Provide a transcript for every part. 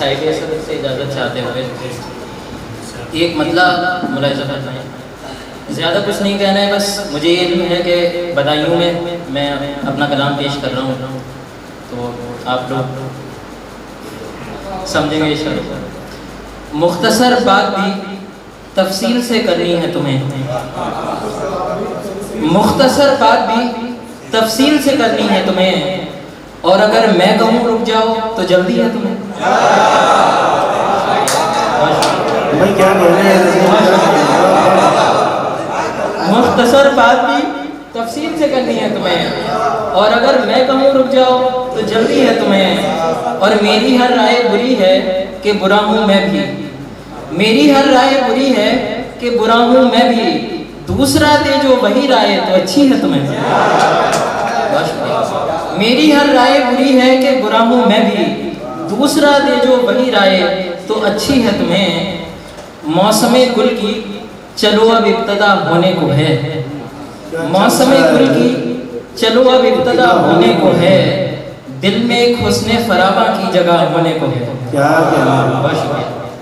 صاحب صدر سے اجازت چاہتے ہوئے ایک مطلب ملاحظہ کرنا ہے. زیادہ کچھ نہیں کہنا ہے، بس مجھے یہ علم ہے کہ بدایوں میں اپنا کلام پیش کر رہا ہوں، تو آپ لوگ سمجھیں گے انشاءاللہ. مختصر بات بھی تفصیل سے کرنی ہے تمہیں، مختصر بات بھی تفصیل سے کرنی ہے تمہیں، اور اگر میں کہوں رک جاؤ تو جلدی ہے تمہیں. مختصر بات بھی تفصیل سے کرنی ہے تمہیں، اور اگر میں کہوں رک جاؤ تو جلدی ہے تمہیں. اور میری ہر رائے بری ہے کہ برا ہوں میں بھی، میری ہر رائے بری ہے کہ برا ہوں میں بھی، دوسرا دے جو وہی رائے تو اچھی ہے تمہیں. میری ہر رائے بری ہے کہ برا ہوں میں بھی، دوسرا دے جو وہی رائے تو اچھی ہے تمہیں. موسم گل کی چلو اب ابتدا ہونے کو ہے، موسم گل کی چلو اب ابتدا ہونے کو ہے، دل میں ایک حسن فراواں کی جگہ ہونے کو ہے.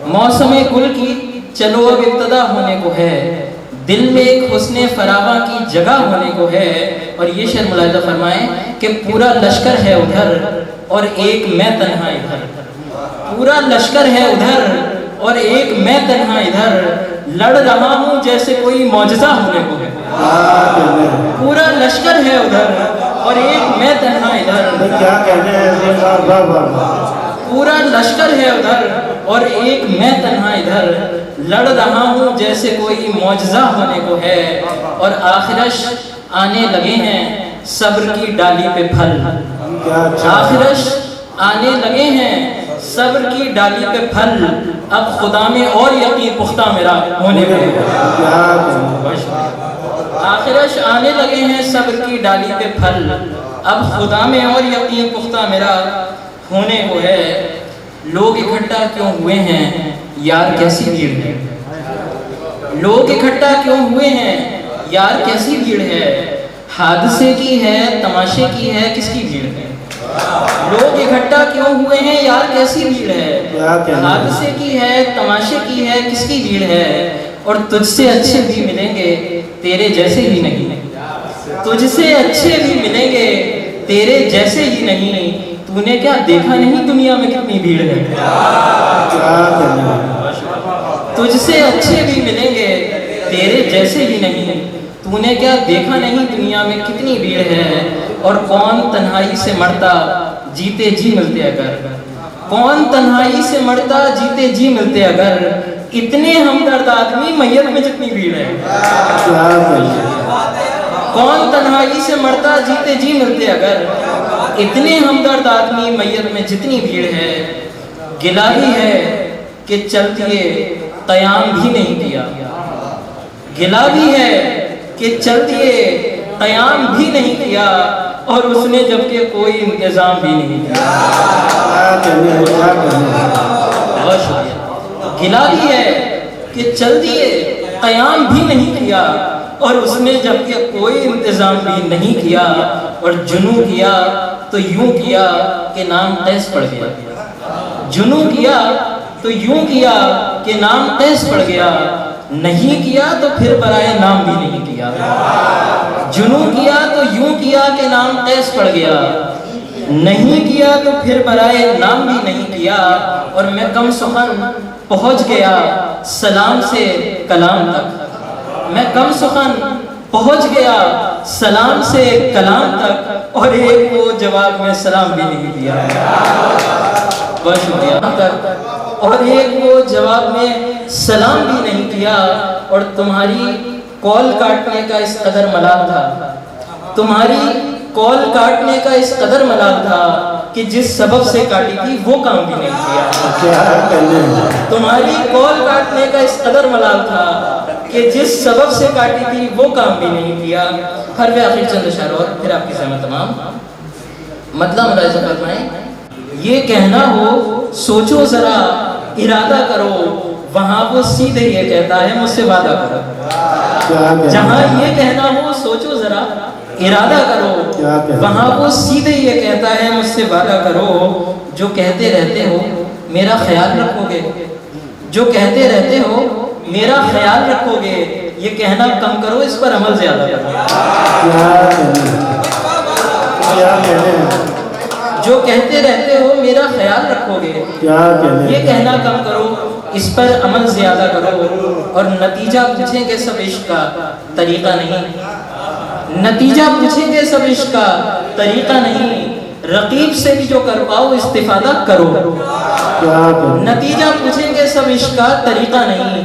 موسم گل کی چلو اب ابتدا ہونے کو ہے، دل میں ایک حسن فراواں کی جگہ ہونے کو ہے. اور یہ شعر ملاحظہ فرمائیں کہ پورا لشکر ہے ادھر اور ایک میں تنہا ادھر، پورا لشکر ہے ادھر اور ایک میں تنہا ادھر، لڑ رہا ہوں جیسے کوئی معجزہ ہونے کو ہے. پورا لشکر ہے ادھر اور ایک میں تنہا ادھر، پورا لشکر ہے ادھر اور ایک میں تنہا ادھر، لڑ رہا ہوں جیسے کوئی معجزہ ہونے کو ہے. اور آخرش آنے لگے ہیں صبر کی ڈالی پہ پھل، آخرش آنے لگے ہیں صبر کی ڈالی پہ پھل، اب خدا میں اور یقین پختہ میرا ہونے کو ہے. آخرش آنے لگے ہیں صبر کی ڈالی پہ پھل، اب خدا میں اور یقین پختہ میرا ہونے کو ہے. لوگ اکٹھا کیوں ہوئے ہیں یار کیسی بھیڑ ہے، لوگ اکٹھا کیوں ہوئے ہیں یار کیسی بھیڑ ہے، حادثے کی ہے تماشے کی ہے کس کی بھیڑ ہے. لوگ اکٹھا کیوں ہوئے ہیں یار کیسی بھیڑ ہے، حادثے کی ہے تماشے کی ہے کس کی بھیڑ ہے. اور تجھ سے اچھے بھی ملیں گے تیرے جیسے ہی نہیں، تجھ سے اچھے بھی ملیں گے تیرے جیسے ہی نہیں، تو نے کیا دیکھا نہیں دنیا میں کتنی بھیڑ ہے. تجھ سے اچھے بھی ملیں گے تیرے جیسے ہی نہیں، تو نے کیا دیکھا نہیں دنیا میں کتنی بھیڑ ہے. اور کون تنہائی سے مرتا جیتے جی ملتے اگر، کون تنہائی سے مرتا جیتے جی ملتے اگر، اتنے ہمدرد آدمی میت میں جتنی بھیڑ ہے. کون تنہائی سے مرتا جیتے جی ملتے اگر، اتنے ہمدرد آدمی میت میں جتنی بھیڑ ہے. گلہ بھی ہے کہ چل دیے قیام بھی نہیں کیا، گلہ بھی ہے کہ چل دیے قیام بھی نہیں کیا، اور اس نے جبکہ کوئی انتظام بھی نہیں کیا. گلہ بھی ہے کہ چل دیے قیام بھی نہیں کیا، اور اس نے جبکہ کوئی انتظام بھی نہیں کیا. اور جنوں کیا تو یوں کیا کہ نام قیس پڑ گیا، جنوں کیا تو یوں کیا کہ نام قیس پڑ گیا، نہیں کیا تو پھر برائے نام بھی نہیں کیا. جنوں کیا تو یوں کیا کہ نام قیس پڑ گیا، نہیں کیا تو پھر برائے نام بھی نہیں کیا. اور میں کم سخن پہنچ گیا سلام سے کلام تک، میں کم سخن پہنچ گیا سلام سے کلام تک، اور ایک کو جواب میں سلام بھی نہیں دیا. بہت شکریہ. اور ایک کو جواب میں سلام بھی نہیں کیا. اور تمہاری کال کاٹنے کا اس قدر ملال تھا، تمہاری کال کاٹنے کا اس قدر ملال تھا کہ جس سبب سے کاٹی تھی وہ کام بھی نہیں کیا. تمہاری کال کاٹنے کا اس قدر ملال تھا کہ جس سبب سے کاٹی تھی وہ کام بھی نہیں کیا. ہر آخر چند اشارہ اور پھر آپ کی سمجھ تمام مطلب ملاحظہ فرمائیں. یہ کہنا ہو سوچو ذرا ارادہ کرو، وہاں وہ سیدھے یہ کہتا ہے مجھ سے وعدہ کرو. جہاں یہ کہنا ہو سوچو ذرا ارادہ کرو، وہاں وہ سیدھے یہ کہتا ہے مجھ سے وعدہ کرو. جو کہتے رہتے ہو میرا خیال رکھو گے؟ جو کہتے رہتے ہو میرا خیال رکھو گے، یہ کہنا کم کرو، اس پر عمل زیادہ کرو۔ جو کہتے رہتے ہو میرا خیال رکھو گے، یہ کہنا کم کرو، اس پر عمل زیادہ کرو۔ اور نتیجہ پوچھیں گے سب عشق کا، طریقہ نہیں۔ نتیجہ پوچھیں گے سب عشق کا، طریقہ نہیں۔ رقیب سے بھی جو کر پاؤ استفادہ کرو۔ نتیجہ پوچھیں گے سب عشق کا، طریقہ نہیں۔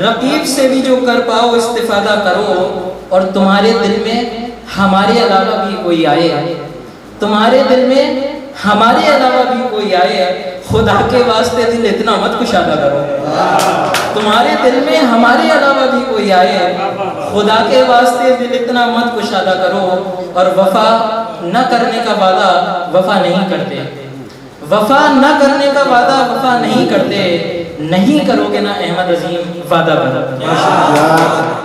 رقیب سے بھی جو کر پاؤ استفادہ کرو۔ اور تمہارے دل میں ہمارے علاوہ بھی کوئی آئے، تمہارے دل میں ہمارے علاوہ بھی کوئی آئے، خدا کے واسطے دل اتنا مت کشادہ کرو۔ تمہارے دل میں ہمارے علاوہ بھی کوئی آئے، خدا کے واسطے دل اتنا مت کشادہ کرو۔ اور وفا نہ کرنے کا وعدہ وفا نہیں کرتے، وفا نہ کرنے کا وعدہ وفا نہیں کرتے۔ نہیں کرو گے نا احمد عظیم، وعدہ کرو۔